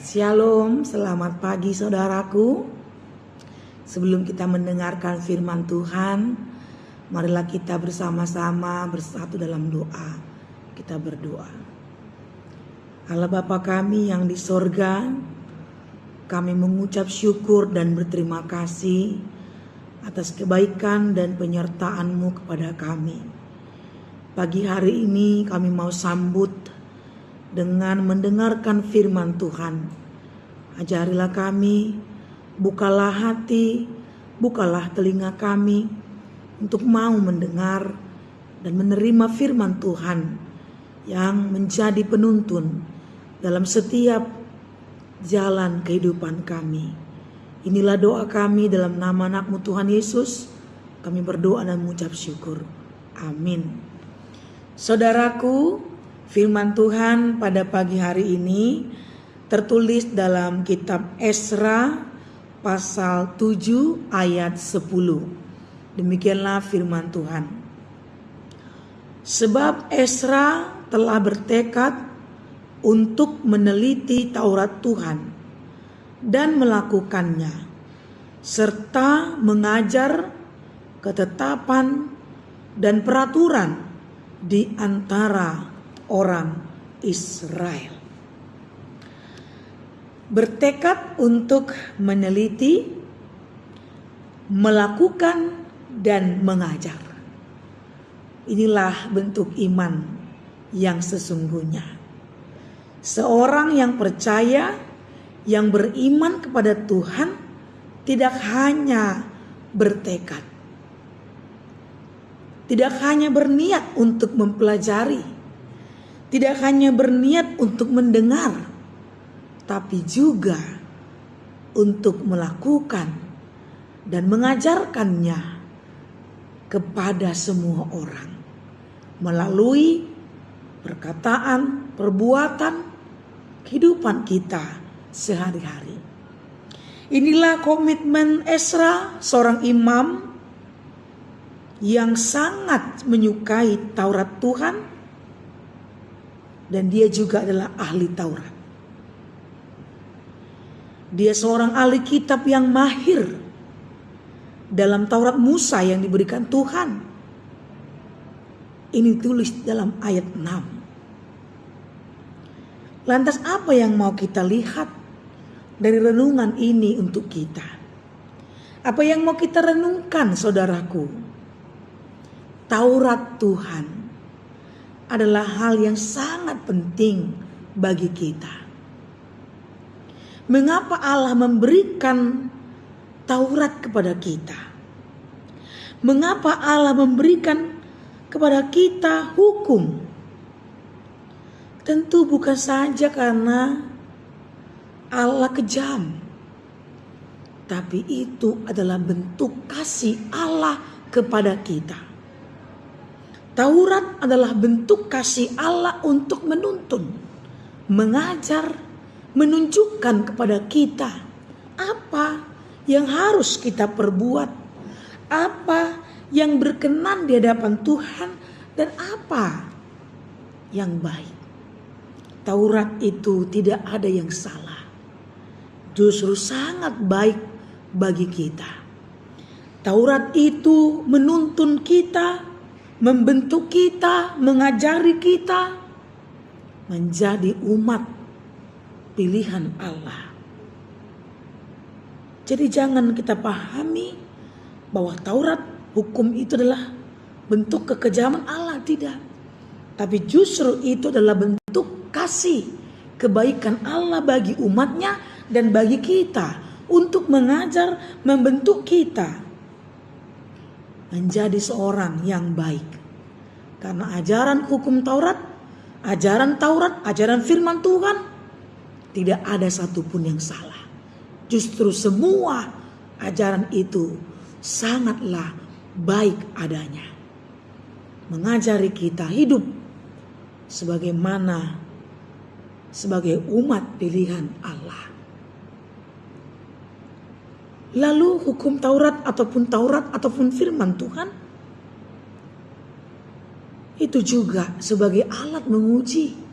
Shalom, selamat pagi saudaraku. Sebelum kita mendengarkan firman Tuhan, marilah kita bersama-sama bersatu dalam doa. Kita berdoa. Allah Bapa kami yang di sorga, kami mengucap syukur dan berterima kasih atas kebaikan dan penyertaan-Mu kepada kami. Pagi hari ini kami mau sambut dengan mendengarkan firman Tuhan. Ajarilah kami, bukalah hati, bukalah telinga kami untuk mau mendengar dan menerima firman Tuhan yang menjadi penuntun dalam setiap jalan kehidupan kami. Inilah doa kami dalam nama anak-Mu Tuhan Yesus. Kami berdoa dan mengucap syukur. Amin. Saudaraku, firman Tuhan pada pagi hari ini tertulis dalam kitab Esra pasal 7 ayat 10. Demikianlah firman Tuhan. Sebab Esra telah bertekad untuk meneliti Taurat Tuhan dan melakukannya, serta mengajar ketetapan dan peraturan di antara orang Israel. Bertekad untuk meneliti, melakukan, dan mengajar. Inilah bentuk iman yang sesungguhnya. Seorang yang percaya, yang beriman kepada Tuhan, tidak hanya bertekad, tidak hanya berniat untuk mempelajari, tidak hanya berniat untuk mendengar, tapi juga untuk melakukan dan mengajarkannya kepada semua orang melalui perkataan, perbuatan, kehidupan kita sehari-hari. Inilah komitmen Esra, seorang imam yang sangat menyukai Taurat Tuhan, dan dia juga adalah ahli Taurat. Dia seorang ahli kitab yang mahir dalam Taurat Musa yang diberikan Tuhan. Ini tulis dalam ayat 6. Lantas apa yang mau kita lihat dari renungan ini untuk kita? Apa yang mau kita renungkan, saudaraku? Taurat Tuhan adalah hal yang sangat penting bagi kita. Mengapa Allah memberikan Taurat kepada kita? Mengapa Allah memberikan kepada kita hukum? Tentu bukan saja karena Allah kejam, tapi itu adalah bentuk kasih Allah kepada kita. Taurat adalah bentuk kasih Allah untuk menuntun, mengajar, menunjukkan kepada kita apa yang harus kita perbuat, apa yang berkenan di hadapan Tuhan, dan apa yang baik. Taurat itu tidak ada yang salah, justru sangat baik bagi kita. Taurat itu menuntun kita, membentuk kita, mengajari kita menjadi umat pilihan Allah. Jadi jangan kita pahami bahwa Taurat, hukum itu adalah bentuk kekejaman Allah, tidak. Tapi justru itu adalah bentuk kasih, kebaikan Allah bagi umatnya dan bagi kita untuk mengajar, membentuk kita menjadi seorang yang baik. Karena ajaran hukum Taurat, ajaran firman Tuhan, tidak ada satupun yang salah. Justru semua ajaran itu sangatlah baik adanya. Mengajari kita hidup sebagai umat pilihan Allah. Lalu hukum Taurat ataupun firman Tuhan itu juga sebagai alat menguji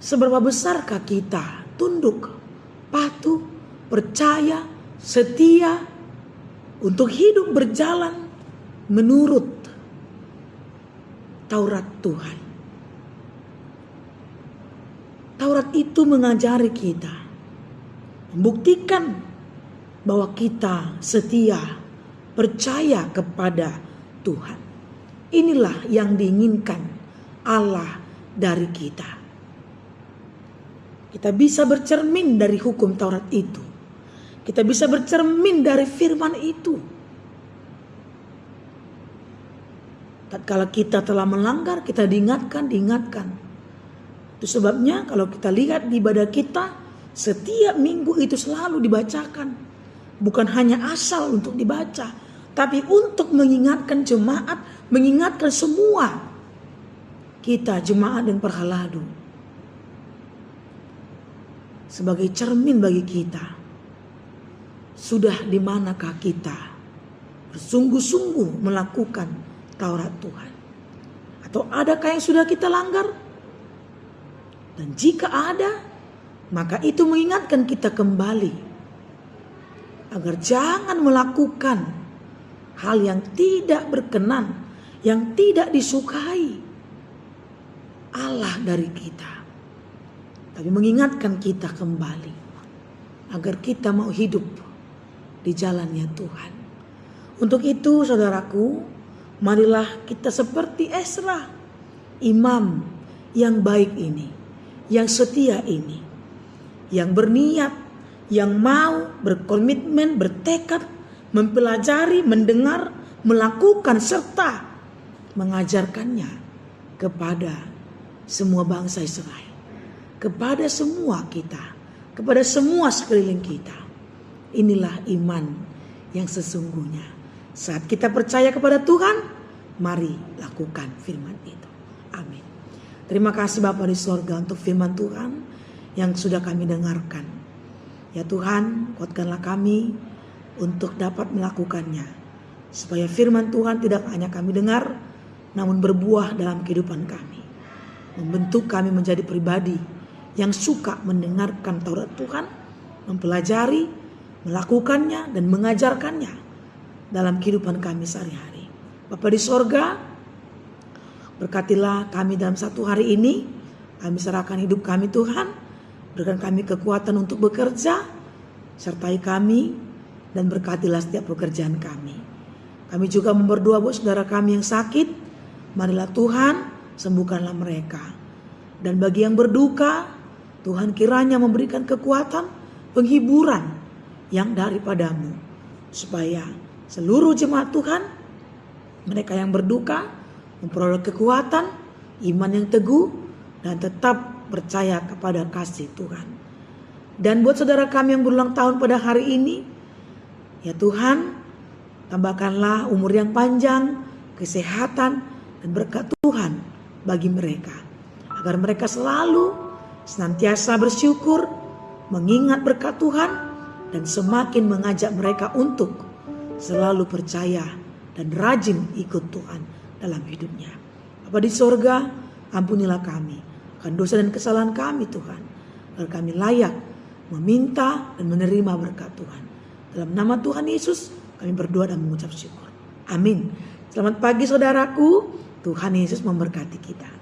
seberapa besarkah kita tunduk percaya, setia untuk hidup berjalan menurut Taurat Tuhan. Taurat itu mengajari kita, membuktikan bahwa kita setia, percaya kepada Tuhan. Inilah yang diinginkan Allah dari kita. Kita bisa bercermin dari hukum Taurat itu. Kita bisa bercermin dari firman itu. Tatkala kita telah melanggar, kita diingatkan. Itu sebabnya kalau kita lihat di ibadah kita, setiap minggu itu selalu dibacakan. Bukan hanya asal untuk dibaca, tapi untuk mengingatkan jemaat, mengingatkan semua kita jemaat dan perhaladu. Sebagai cermin bagi kita, sudah di manakah kita bersungguh-sungguh melakukan Taurat Tuhan? Atau adakah yang sudah kita langgar? Dan jika ada, maka itu mengingatkan kita kembali agar jangan melakukan hal yang tidak berkenan, yang tidak disukai Allah dari kita. Tapi mengingatkan kita kembali agar kita mau hidup di jalannya Tuhan. Untuk itu saudaraku, marilah kita seperti Ezra, imam yang baik ini, yang setia ini, yang berniat, yang mau berkomitmen, bertekad, mempelajari, mendengar, melakukan serta mengajarkannya kepada semua bangsa Israel, kepada semua kita, kepada semua sekeliling kita. Inilah iman yang sesungguhnya. Saat kita percaya kepada Tuhan, mari lakukan firman itu. Amin. Terima kasih Bapa di sorga untuk firman Tuhan yang sudah kami dengarkan. Ya Tuhan, kuatkanlah kami untuk dapat melakukannya, supaya firman Tuhan tidak hanya kami dengar, namun berbuah dalam kehidupan kami, membentuk kami menjadi pribadi yang suka mendengarkan Taurat Tuhan, mempelajari, melakukannya dan mengajarkannya dalam kehidupan kami sehari-hari. Bapa di sorga, berkatilah kami dalam satu hari ini. Kami serahkan hidup kami Tuhan, berikan kami kekuatan untuk bekerja, sertai kami dan berkatilah setiap pekerjaan kami. Kami juga berdoa buat saudara kami yang sakit, marilah Tuhan sembuhkanlah mereka. Dan bagi yang berduka, Tuhan kiranya memberikan kekuatan, penghiburan yang daripadamu, supaya seluruh jemaat Tuhan, mereka yang berduka, memperoleh kekuatan, iman yang teguh, dan tetap percaya kepada kasih Tuhan. Dan buat saudara kami yang berulang tahun pada hari ini, ya Tuhan, tambahkanlah umur yang panjang, kesehatan, dan berkat Tuhan bagi mereka, agar mereka selalu senantiasa bersyukur, mengingat berkat Tuhan, dan semakin mengajak mereka untuk selalu percaya dan rajin ikut Tuhan dalam hidupnya. Bapa di sorga, ampunilah kami akan dosa dan kesalahan kami Tuhan, agar kami layak meminta dan menerima berkat Tuhan. Dalam nama Tuhan Yesus kami berdoa dan mengucap syukur. Amin. Selamat pagi saudaraku, Tuhan Yesus memberkati kita.